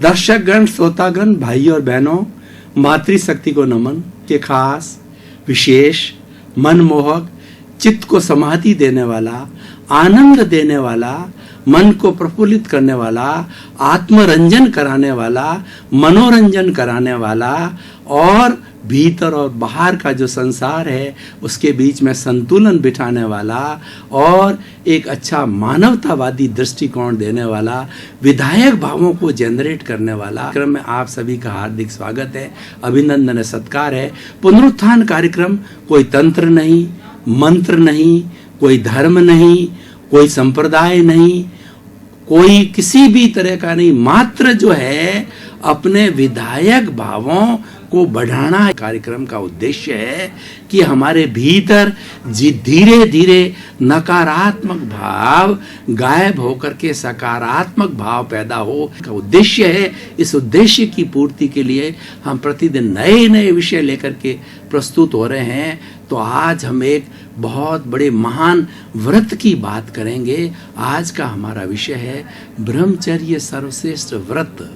दर्शकगण, श्रोतागण, भाई और बहनों, मातृशक्ति को नमन के खास, विशेष, मनमोहक, चित्त को समाधि देने वाला, आनंद देने वाला, मन को प्रफुल्लित करने वाला, आत्मरंजन कराने वाला, मनोरंजन कराने वाला और भीतर और बाहर का जो संसार है उसके बीच में संतुलन बिठाने वाला और एक अच्छा मानवतावादी दृष्टिकोण देने वाला, विधायक भावों को जनरेट करने वाला कार्यक्रम में आप सभी का हार्दिक स्वागत है, अभिनंदन है, सत्कार है। पुनरुत्थान कार्यक्रम कोई तंत्र नहीं, मंत्र नहीं, कोई धर्म नहीं, कोई संप्रदाय नहीं, कोई किसी भी तरह का नहीं, मात्र जो है अपने विधायक भावों को बढ़ाना कार्यक्रम का उद्देश्य है कि हमारे भीतर धीरे धीरे नकारात्मक भाव गायब होकर के सकारात्मक भाव पैदा हो का उद्देश्य है। इस उद्देश्य की पूर्ति के लिए हम प्रतिदिन नए नए विषय लेकर के प्रस्तुत हो रहे हैं। तो आज हम एक बहुत बड़े महान व्रत की बात करेंगे। आज का हमारा विषय है ब्रह्मचर्य सर्वश्रेष्ठ व्रत।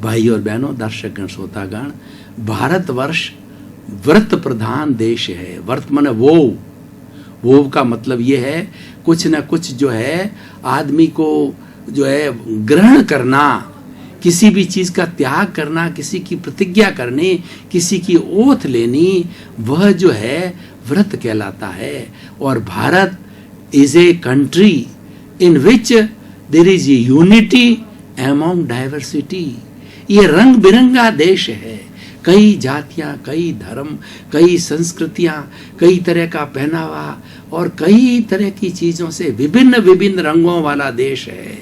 भाई और बहनों, दर्शकगण, श्रोतागण, भारतवर्ष व्रत प्रधान देश है। व्रत माने वो का मतलब ये है कुछ न कुछ जो है आदमी को जो है ग्रहण करना, किसी भी चीज का त्याग करना, किसी की प्रतिज्ञा करनी, किसी की ओथ लेनी, वह जो है व्रत कहलाता है। और Bharat is a country in which there is a unity among diversity. ये रंग बिरंगा देश है, कई जातियां, कई धर्म, कई संस्कृतियां, कई तरह का पहनावा और कई तरह की चीजों से विभिन्न विभिन्न रंगों वाला देश है।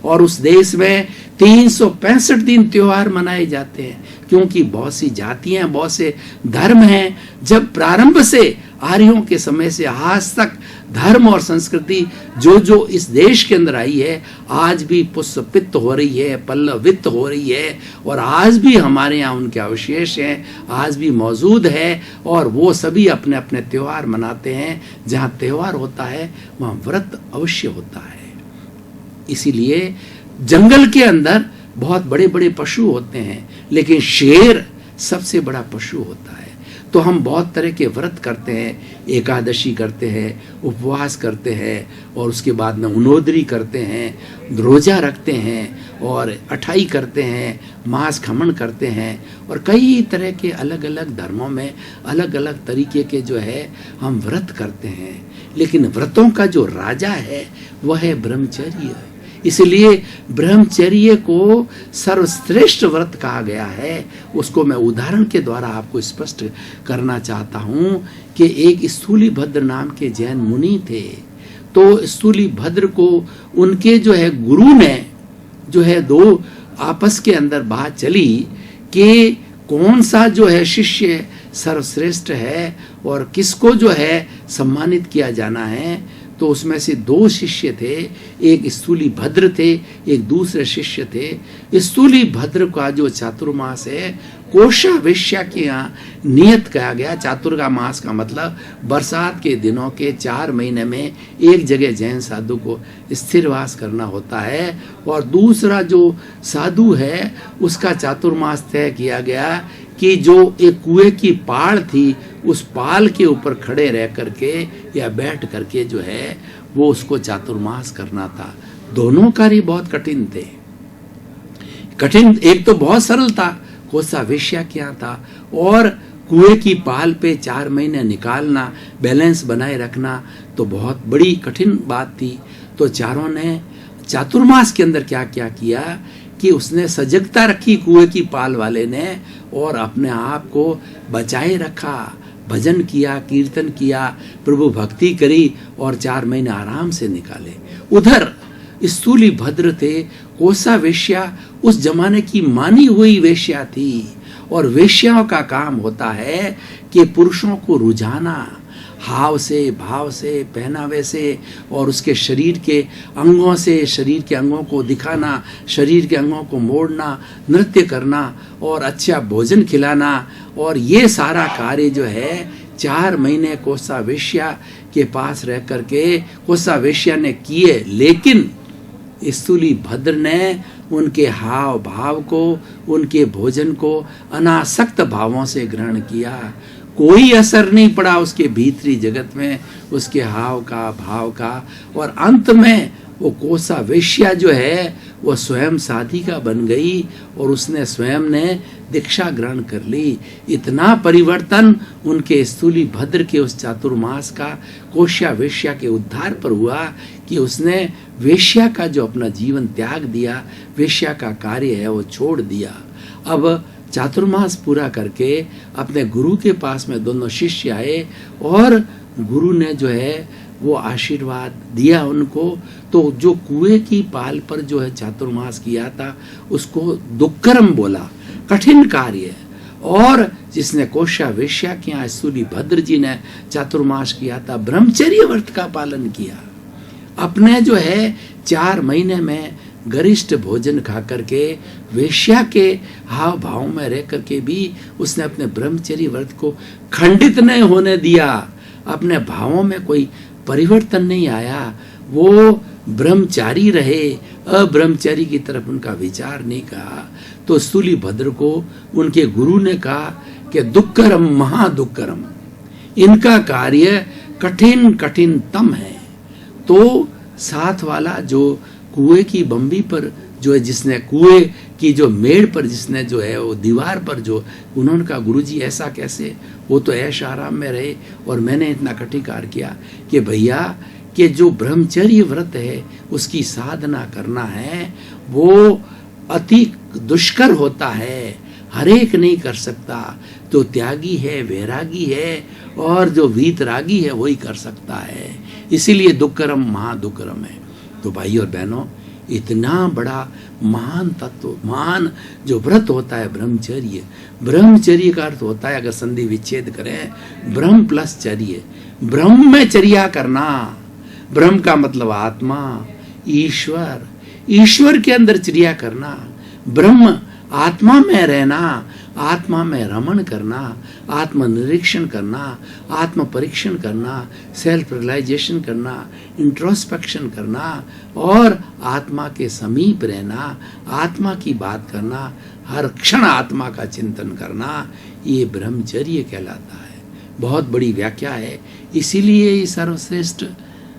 और उस देश में 365 दिन त्योहार मनाए जाते हैं, क्योंकि बहुत सी जातियां, बहुत से धर्म हैं। जब प्रारंभ से आर्यों के समय से आज तक धर्म और संस्कृति जो इस देश के अंदर आई है, आज भी पुष्पित हो रही है, पल्लवित हो रही है और आज भी हमारे यहाँ उनके अवशेष हैं, आज भी मौजूद है। और वो सभी अपने अपने त्योहार मनाते हैं। जहाँ त्योहार होता है वहाँ व्रत अवश्य होता है। इसीलिए जंगल के अंदर बहुत बड़े बड़े पशु होते हैं, लेकिन शेर सबसे बड़ा पशु होता है। तो हम बहुत तरह के व्रत करते हैं, एकादशी करते हैं, उपवास करते हैं और उसके बाद में उनोदरी करते हैं, रोजा रखते हैं और अठाई करते हैं, मांस खमन करते हैं और कई तरह के अलग अलग धर्मों में अलग अलग तरीके के जो है हम व्रत करते हैं। लेकिन व्रतों का जो राजा है वह है ब्रह्मचर्य। इसलिए ब्रह्मचर्य को सर्वश्रेष्ठ व्रत कहा गया है। उसको मैं उदाहरण के द्वारा आपको स्पष्ट करना चाहता हूँ कि एक स्थूलीभद्र नाम के जैन मुनि थे। तो स्थूलीभद्र को उनके जो है गुरु ने जो है दो आपस के अंदर बात चली कि कौन सा जो है शिष्य सर्वश्रेष्ठ है और किसको जो है सम्मानित किया जाना है। तो उसमें से दो शिष्य थे, एक स्थूलीभद्र थे, एक दूसरे शिष्य थे। स्थूलीभद्र का जो चातुर्मास है कोशा वेश्या के यहाँ नियत कहा गया। चातुर्गा मास का मतलब बरसात के दिनों के 4 महीने में एक जगह जैन साधु को स्थिरवास करना होता है। और दूसरा जो साधु है उसका चातुर्मास तय किया गया कि जो एक कुएं की पाड़ थी उस पाल के ऊपर खड़े रह करके या बैठ करके जो है वो उसको चातुर्मास करना था। दोनों कार्य बहुत कठिन थे। कठिन एक तो बहुत सरल था, कोसा वेश्या क्या था, और कुएं की पाल पे 4 महीने निकालना, बैलेंस बनाए रखना तो बहुत बड़ी कठिन बात थी। तो चारों ने चातुर्मास के अंदर क्या क्या किया कि उसने सजगता रखी कुएं की पाल वाले ने और अपने आप को बचाए रखा, भजन किया, कीर्तन किया, प्रभु भक्ति करी और 4 महीने आराम से निकाले। उधर स्थूलीभद्र थे, कोसा वेश्या उस जमाने की मानी हुई वेश्या थी और वेश्याओं का काम होता है कि पुरुषों को रुझाना, हाव से, भाव से, पहनावे से और उसके शरीर के अंगों से शरीर के अंगों को दिखाना, शरीर के अंगों को मोड़ना, नृत्य करना और अच्छा भोजन खिलाना। और ये सारा कार्य जो है 4 महीने कोसा वेश्या के पास रह करके कोसा वेश्या ने किए। लेकिन स्थूली भद्र ने उनके हाव भाव को, उनके भोजन को अनासक्त भावों से ग्रहण किया। कोई असर नहीं पड़ा उसके भीतरी जगत में, उसके हाव का, भाव का। और अंत में वो कोसा वेश्या जो है वो स्वयं साधिका बन गई और उसने स्वयं ने दीक्षा ग्रहण कर ली। इतना परिवर्तन उनके स्थूली भद्र के उस चातुर्मास का कोश्या वेश्या के उद्धार पर हुआ कि उसने वेश्या का जो अपना जीवन त्याग दिया, वेश्या का कार्य है वो छोड़ दिया। अब चातुर्मास पूरा करके अपने गुरु के पास में दोनों शिष्य आए और गुरु ने जो है वो आशीर्वाद दिया उनको। तो जो कुएं की पाल पर जो है चातुर्मास किया था उसको दुक्करम बोला, कठिन कार्य। और जिसने कोश्या वेश्या किया, स्थूली भद्र जी ने चातुर्मास किया था, ब्रह्मचर्य व्रत का पालन किया। अपने जो है 4 महीने में गरिष्ठ भोजन खा करके, वेश्या के हाव भाव में रह करके भी उसने अपने ब्रह्मचर्य व्रत को खंडित नहीं होने दिया। अपने भावों में कोई परिवर्तन नहीं आया, वो ब्रह्मचारी रहे, अब्रह्मचारी की तरफ उनका विचार नहीं कहा। तो स्थूली भद्र को उनके गुरु ने कहा कि दुक्करम महादुक्करम, इनका कार्य कठिन कठिनतम है। तो साथ वाला जो कुएं की बम्बी पर जो है, जिसने कुएं की जो मेड़ पर जिसने जो है वो दीवार पर जो उन्होंने कहा, गुरुजी ऐसा कैसे, वो तो ऐश आराम में रहे और मैंने इतना कठिन कार्य किया कि भैया कि जो ब्रह्मचर्य व्रत है उसकी साधना करना है वो अति दुष्कर होता है, हर एक नहीं कर सकता। तो त्यागी है, वैरागी है और जो वीतरागी है वही कर सकता है। इसीलिए दुक्करम महादुक्करम है। तो भाई और बहनों, इतना बड़ा महान तत्व, महान जो व्रत होता है ब्रह्मचर्य, ब्रह्मचर्य का अर्थ होता है, अगर संधि विच्छेद करें, ब्रह्म प्लस चर्य, ब्रह्म में चर्या करना। ब्रह्म का मतलब आत्मा, ईश्वर, ईश्वर के अंदर चर्या करना, ब्रह्म आत्मा में रहना, आत्मा में रमण करना, आत्म निरीक्षण करना, आत्म परीक्षण करना, सेल्फ रियलाइजेशन करना, इंट्रोस्पेक्शन करना और आत्मा के समीप रहना, आत्मा की बात करना, हर क्षण आत्मा का चिंतन करना, ये ब्रह्मचर्य कहलाता है। बहुत बड़ी व्याख्या है, इसीलिए ये सर्वश्रेष्ठ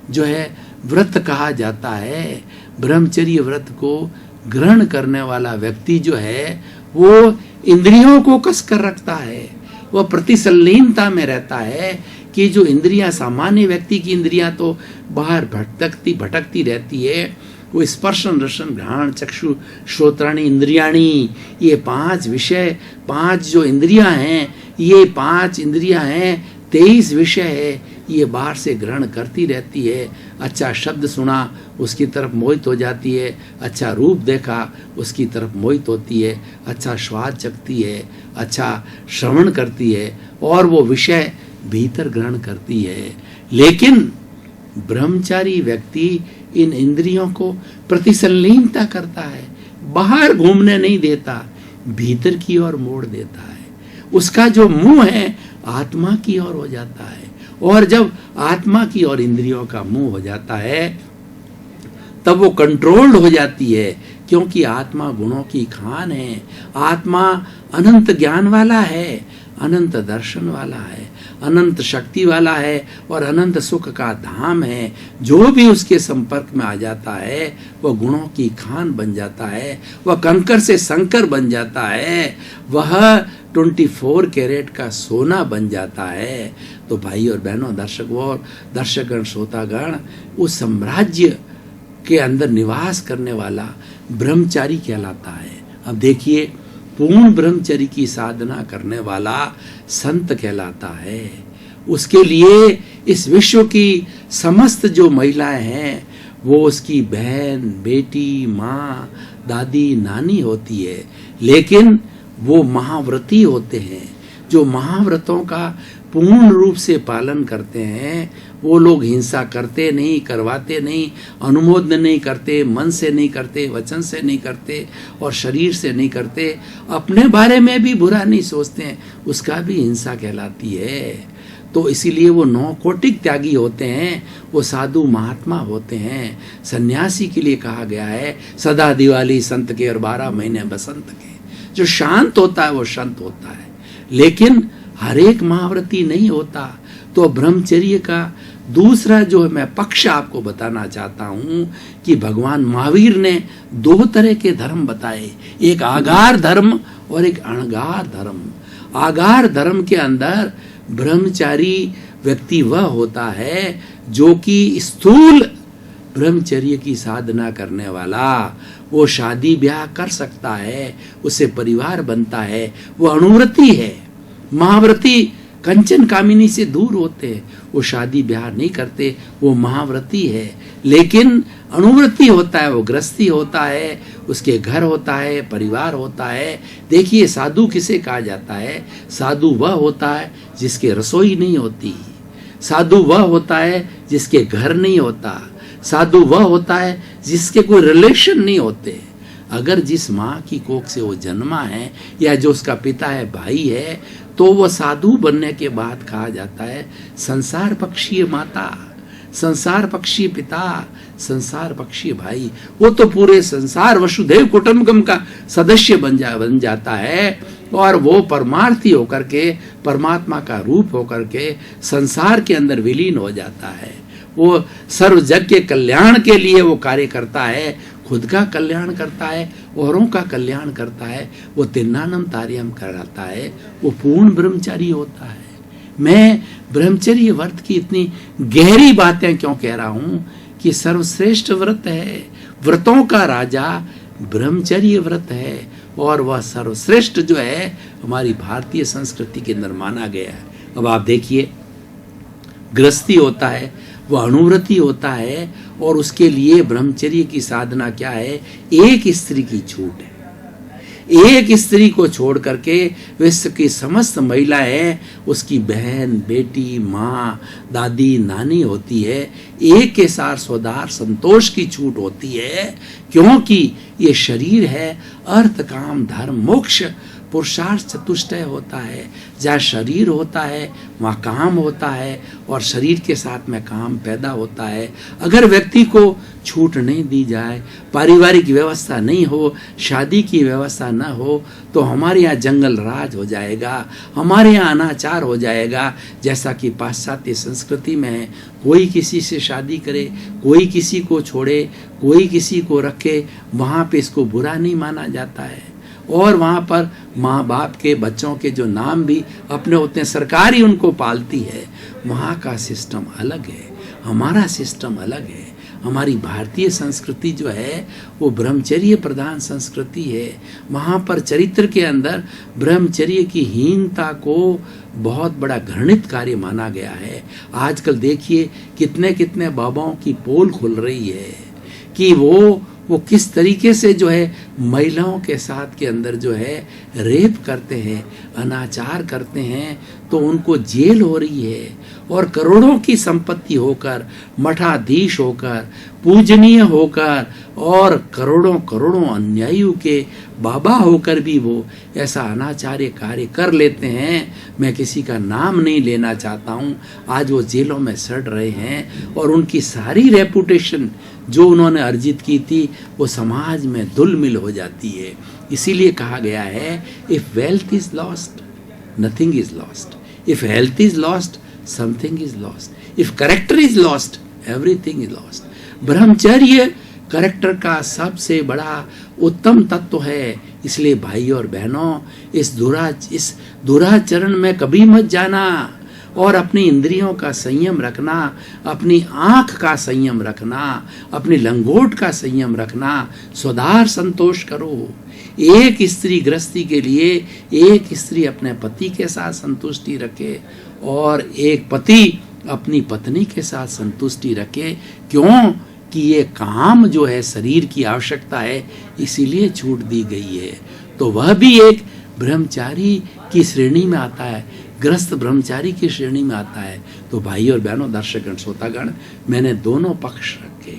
जो है व्रत कहा जाता है। ब्रह्मचर्य व्रत को ग्रहण करने वाला व्यक्ति जो है वो इंद्रियों को कस कर रखता है, वह प्रतिसल्लीनता में रहता है कि जो इंद्रियां, सामान्य व्यक्ति की इंद्रियां तो बाहर भटकती रहती है। वो स्पर्शन रसन घ्राण चक्षु श्रोत्राणी इंद्रियाणी, ये 5 विषय, 5 जो इंद्रियां हैं, ये 5 इंद्रियां हैं, 23 विषय है, ये बाहर से ग्रहण करती रहती है। अच्छा शब्द सुना उसकी तरफ मोहित हो जाती है, अच्छा रूप देखा उसकी तरफ मोहित होती है, अच्छा स्वाद चखती है, अच्छा श्रवण करती है और वो विषय भीतर ग्रहण करती है। लेकिन ब्रह्मचारी व्यक्ति इन इंद्रियों को प्रतिसल्लीनता करता है, बाहर घूमने नहीं देता, भीतर की ओर मोड़ देता है। उसका जो मुंह है आत्मा की ओर हो जाता है, और जब आत्मा की ओर इंद्रियों का मुंह हो जाता है तब वो कंट्रोल्ड हो जाती है, क्योंकि आत्मा गुणों की खान है, आत्मा अनंत ज्ञान वाला है, अनंत दर्शन वाला है, अनंत शक्ति वाला है और अनंत सुख का धाम है। जो भी उसके संपर्क में आ जाता है वह गुणों की खान बन जाता है, वह कंकर से शंकर बन जाता है, वह 24 कैरेट का सोना बन जाता है। तो भाई और बहनों, दर्शकगण, श्रोतागण, उस साम्राज्य के अंदर निवास करने वाला ब्रह्मचारी कहलाता है। अब देखिए, पूर्ण ब्रह्मचर्य की साधना करने वाला संत कहलाता है। उसके लिए इस विश्व की समस्त जो महिलाएं हैं वो उसकी बहन, बेटी, माँ, दादी, नानी होती है, लेकिन वो महाव्रती होते हैं। जो महाव्रतों का पूर्ण रूप से पालन करते हैं वो लोग हिंसा करते नहीं, करवाते नहीं, अनुमोदन नहीं करते, मन से नहीं करते, वचन से नहीं करते और शरीर से नहीं करते, अपने बारे में भी बुरा नहीं सोचते हैं, उसका भी हिंसा कहलाती है। तो इसीलिए वो 9 कोटिक त्यागी होते हैं, वो साधु महात्मा होते हैं। सन्यासी के लिए कहा गया है सदा दिवाली संत के और 12 महीने बसंत के। जो शांत होता है वो संत होता है, लेकिन हर एक महाव्रती नहीं होता। तो ब्रह्मचर्य का दूसरा जो मैं पक्ष आपको बताना चाहता हूं कि भगवान महावीर ने 2 तरह के धर्म बताए, एक आगार धर्म और एक अणगार धर्म। आगार धर्म के अंदर ब्रह्मचारी व्यक्ति वह होता है जो कि स्थूल ब्रह्मचर्य की साधना करने वाला, वो शादी ब्याह कर सकता है, उससे परिवार बनता है, वो अणुव्रती है। महाव्रती कंचन कामिनी से दूर होते हैं, वो शादी ब्याह नहीं करते, वो महाव्रती है। लेकिन अणुव्रती होता है, वो गृहस्थी होता है, उसके घर होता है, परिवार होता है। देखिए साधु किसे कहा जाता है? साधु वह होता है जिसके रसोई नहीं होती, साधु वह होता है जिसके घर नहीं होता, साधु वह होता है जिसके कोई रिलेशन नहीं होते। अगर जिस माँ की कोख से वो जन्मा है या जो उसका पिता है, भाई है, तो वो साधु बनने के बाद कहा जाता है संसार पक्षीय माता, संसार पक्षीय पिता, संसार पक्षीय भाई। वो तो पूरे संसार वसुधैव कुटुंबकम का सदस्य बन जाता है और वो परमार्थी होकर के, परमात्मा का रूप होकर के संसार के अंदर विलीन हो जाता है। वो सर्व जग के कल्याण के लिए वो कार्य करता है, खुद का कल्याण करता है, औरों का कल्याण करता है, वो तिन्नानम तार्यम कराता है, वो पूर्ण ब्रह्मचारी होता है। मैं ब्रह्मचर्य व्रत की इतनी गहरी बातें क्यों कह रहा हूं कि सर्वश्रेष्ठ व्रत है, व्रतों का राजा ब्रह्मचर्य व्रत है, और वह सर्वश्रेष्ठ जो है हमारी भारतीय संस्कृति के अंदर माना गया है। अब आप देखिए, गृहस्थी होता है, वह अणुव्रती होता है, और उसके लिए ब्रह्मचर्य की साधना क्या है? एक स्त्री की छूट है। एक स्त्री को छोड़ करके विश्व की समस्त महिलाएं उसकी बहन, बेटी, माँ, दादी, नानी होती है। एक के साथ स्वदार संतोष की छूट होती है, क्योंकि ये शरीर है, अर्थ काम धर्म मोक्ष पुरुषार्थ चतुष्टय होता है। जहाँ शरीर होता है वहाँ काम होता है, और शरीर के साथ में काम पैदा होता है। अगर व्यक्ति को छूट नहीं दी जाए, पारिवारिक व्यवस्था नहीं हो, शादी की व्यवस्था न हो, तो हमारे यहाँ जंगल राज हो जाएगा, हमारे यहाँ अनाचार हो जाएगा। जैसा कि पाश्चात्य संस्कृति में है, कोई किसी से शादी करे, कोई किसी को छोड़े, कोई किसी को रखे, वहाँ पे इसको बुरा नहीं माना जाता है। और वहाँ पर माँ बाप के बच्चों के जो नाम भी अपने होते हैं, सरकार ही उनको पालती है। वहाँ का सिस्टम अलग है, हमारा सिस्टम अलग है। हमारी भारतीय संस्कृति जो है वो ब्रह्मचर्य प्रधान संस्कृति है। वहाँ पर चरित्र के अंदर ब्रह्मचर्य की हीनता को बहुत बड़ा घृणित कार्य माना गया है। आजकल देखिए कितने कितने बाबाओं की पोल खुल रही है कि वो किस तरीके से जो है महिलाओं के साथ के अंदर जो है रेप करते हैं, अनाचार करते हैं, तो उनको जेल हो रही है। और करोड़ों की संपत्ति होकर, मठाधीश होकर, पूजनीय होकर, और करोड़ों करोड़ों अन्यायियों के बाबा होकर भी वो ऐसा अनाचार्य कार्य कर लेते हैं। मैं किसी का नाम नहीं लेना चाहता हूँ। आज वो जेलों में सड़ रहे हैं, और उनकी सारी रेपुटेशन जो उन्होंने अर्जित की थी वो समाज में धुलमिल हो जाती है। इसीलिए कहा गया है, if wealth is lost nothing is lost, if health is lost something is lost, if character is lost everything is lost. ब्रह्मचर्य कैरेक्टर का सबसे बड़ा उत्तम तत्व है। इसलिए भाई और बहनों, इस दुराचरण में कभी मत जाना, और अपनी इंद्रियों का संयम रखना, अपनी आँख का संयम रखना, अपनी लंगोट का संयम रखना, स्वदार संतोष करो। एक स्त्री गृहस्थी के लिए, एक स्त्री अपने पति के साथ संतुष्टि रखे, और एक पति अपनी पत्नी के साथ संतुष्टि रखे। क्यों? कि ये काम जो है शरीर की आवश्यकता है, इसीलिए छूट दी गई है। तो वह भी एक ब्रह्मचारी की श्रेणी में आता है, गृहस्थ ब्रह्मचारी की श्रेणी में आता है। तो भाई और बहनों, दर्शकगण, श्रोतागण, मैंने दोनों पक्ष रखे,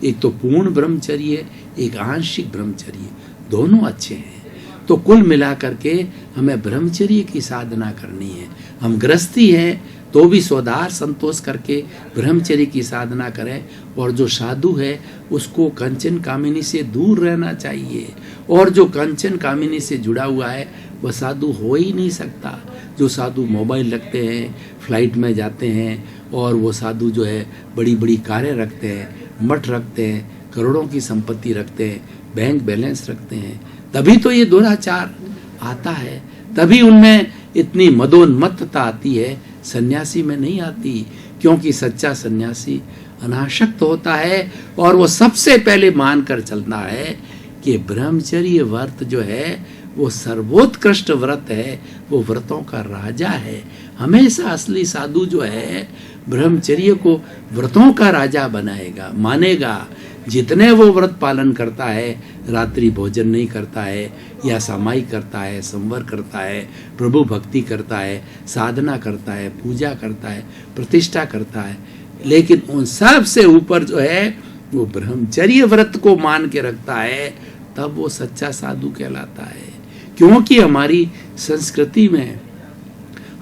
एक तो पूर्ण ब्रह्मचर्य, एक आंशिक ब्रह्मचर्य, दोनों अच्छे हैं। तो कुल मिलाकर के हमें ब्रह्मचर्य की साधना करनी है। हम गृहस्थी हैं, तो भी स्वदार संतोष करके ब्रह्मचर्य की साधना करें। और जो साधु है उसको कंचन कामिनी से दूर रहना चाहिए, और जो कंचन कामिनी से जुड़ा हुआ है वह साधु हो ही नहीं सकता। जो साधु मोबाइल रखते हैं, फ्लाइट में जाते हैं, और वो साधु जो है बड़ी बड़ी कारें रखते हैं, मठ रखते हैं, करोड़ों की संपत्ति रखते हैं, बैंक बैलेंस रखते हैं, तभी तो ये दुराचार आता है, तभी उनमें इतनी मदोन्मत्तता आती है, सन्यासी में नहीं आती। क्योंकि सच्चा सन्यासी अनासक्त होता है और वो सबसे पहले मानकर चलता है कि ब्रह्मचर्य व्रत जो है वो सर्वोत्कृष्ट व्रत है, वो व्रतों का राजा है। हमेशा असली साधु जो है ब्रह्मचर्य को व्रतों का राजा बनाएगा, मानेगा। जितने वो व्रत पालन करता है, रात्रि भोजन नहीं करता है, या सामायिक करता है, संवर करता है, प्रभु भक्ति करता है, साधना करता है, पूजा करता है, प्रतिष्ठा करता है, लेकिन उन सब से ऊपर जो है वो ब्रह्मचर्य व्रत को मान के रखता है, तब वो सच्चा साधु कहलाता है। क्योंकि हमारी संस्कृति में,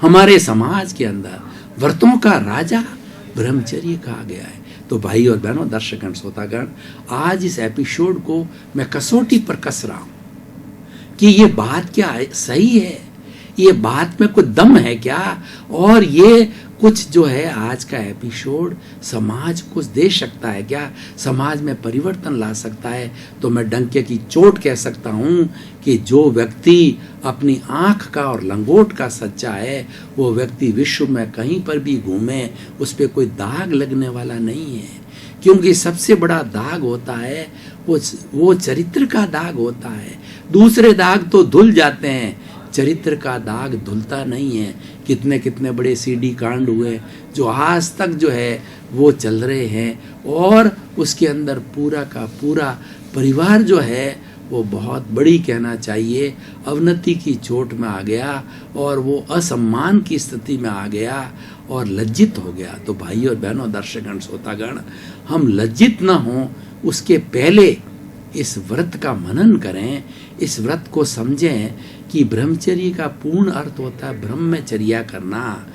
हमारे समाज के अंदर व्रतों का राजा ब्रह्मचर्य कहा गया है। तो भाई और बहनों, दर्शकगण, श्रोतागण, आज इस एपिसोड को मैं कसौटी पर कस रहा हूं कि ये बात क्या सही है, ये बात में कुछ दम है क्या, और ये कुछ जो है आज का एपिसोड समाज को दे सकता है क्या, समाज में परिवर्तन ला सकता है। तो मैं डंके की चोट कह सकता हूं कि जो व्यक्ति अपनी आंख का और लंगोट का सच्चा है, वो व्यक्ति विश्व में कहीं पर भी घूमे, उस पर कोई दाग लगने वाला नहीं है। क्योंकि सबसे बड़ा दाग होता है वो चरित्र का दाग होता है। दूसरे दाग तो धुल जाते हैं, चरित्र का दाग धुलता नहीं है। कितने कितने बड़े सीडी कांड हुए जो आज तक जो है वो चल रहे हैं, और उसके अंदर पूरा का पूरा परिवार जो है वो बहुत बड़ी, कहना चाहिए, अवनति की चोट में आ गया, और वो असम्मान की स्थिति में आ गया और लज्जित हो गया। तो भाई और बहनों, दर्शकगण, श्रोतागण, हम लज्जित न हों उसके पहले इस व्रत का मनन करें, इस व्रत को समझें कि ब्रह्मचर्य का पूर्ण अर्थ होता है ब्रह्मचर्या करना।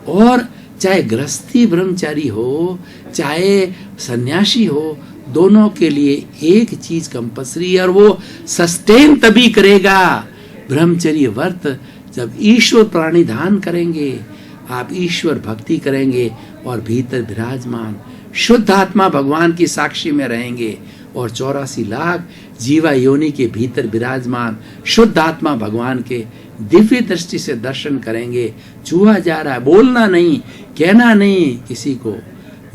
और चाहे गृहस्थी ब्रह्मचारी हो, चाहे सन्यासी हो, दोनों के लिए एक चीज कंपल्सरी है, और वो सस्टेन तभी करेगा ब्रह्मचर्य व्रत जब ईश्वर प्राणिधान करेंगे, आप ईश्वर भक्ति करेंगे और भीतर विराजमान शुद्ध आत्मा भगवान की साक्षी में रहेंगे, और 84 लाख जीवा योनि के भीतर विराजमान शुद्ध आत्मा भगवान के दिव्य दृष्टि से दर्शन करेंगे। चूहा जा रहा है, बोलना नहीं, कहना नहीं किसी को,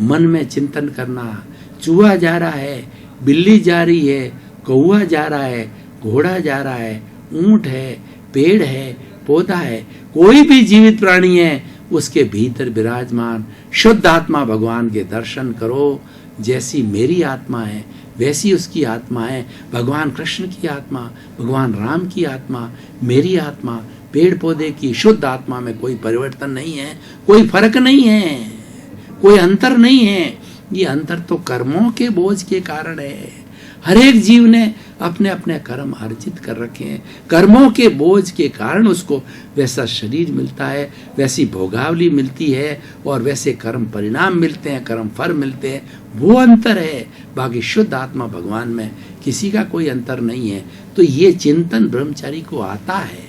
मन में चिंतन करना। चूहा जा रहा है, बिल्ली जा रही है, कौआ जा रहा है, घोड़ा जा रहा है, ऊंट है, पेड़ है, पौधा है, कोई भी जीवित प्राणी है, उसके भीतर विराजमान शुद्ध आत्मा भगवान के दर्शन करो। जैसी मेरी आत्मा है वैसी उसकी आत्मा है, भगवान कृष्ण की आत्मा, भगवान राम की आत्मा, मेरी आत्मा, पेड़ पौधे की शुद्ध आत्मा में कोई परिवर्तन नहीं है, कोई फर्क नहीं है, कोई अंतर नहीं है। ये अंतर तो कर्मों के बोझ के कारण है। हर एक जीव ने अपने अपने कर्म अर्जित कर रखे हैं, कर्मों के बोझ के कारण उसको वैसा शरीर मिलता है, वैसी भोगावली मिलती है, और वैसे कर्म परिणाम मिलते हैं, कर्म फल मिलते हैं। वो अंतर है, बाकी शुद्ध आत्मा भगवान में किसी का कोई अंतर नहीं है। तो ये चिंतन ब्रह्मचारी को आता है,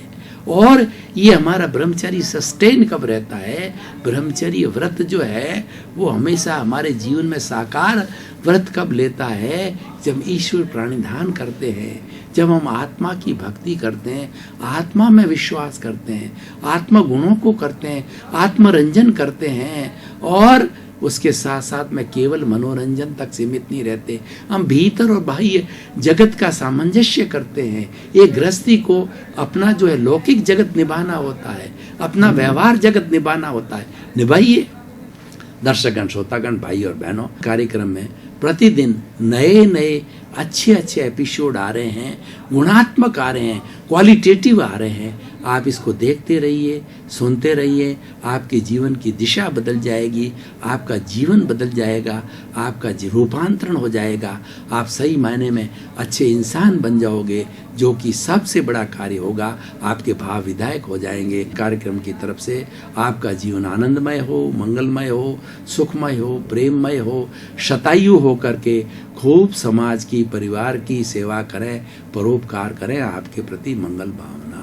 और ये हमारा ब्रह्मचर्य सस्टेन कब रहता है, ब्रह्मचर्य व्रत जो है वो हमेशा हमारे जीवन में साकार व्रत कब लेता है, जब ईश्वर प्राणिधान करते हैं, जब हम आत्मा की भक्ति करते हैं, आत्मा में विश्वास करते हैं, आत्मा गुणों को करते हैं, आत्मरंजन करते हैं, और उसके साथ साथ में केवल मनोरंजन तक सीमित नहीं रहते, हम भीतर और बाह्य जगत का सामंजस्य करते हैं। एक गृहस्थी को अपना जो है लौकिक जगत निभाना होता है, अपना व्यवहार जगत निभाना होता है, निभाइए। दर्शकगण, श्रोतागण, भाई और बहनों, कार्यक्रम में प्रतिदिन नए नए अच्छे अच्छे एपिसोड आ रहे हैं, गुणात्मक आ रहे हैं, क्वालिटेटिव आ रहे हैं। आप इसको देखते रहिए, सुनते रहिए, आपके जीवन की दिशा बदल जाएगी, आपका जीवन बदल जाएगा, आपका रूपांतरण हो जाएगा, आप सही मायने में अच्छे इंसान बन जाओगे, जो कि सबसे बड़ा कार्य होगा, आपके भाव विधायक हो जाएंगे। कार्यक्रम की तरफ से आपका जीवन आनंदमय हो, मंगलमय हो, सुखमय हो, प्रेममय हो, शतायु हो करके खूब समाज की, परिवार की सेवा करें, परोपकार करें, आपके प्रति मंगल भावना।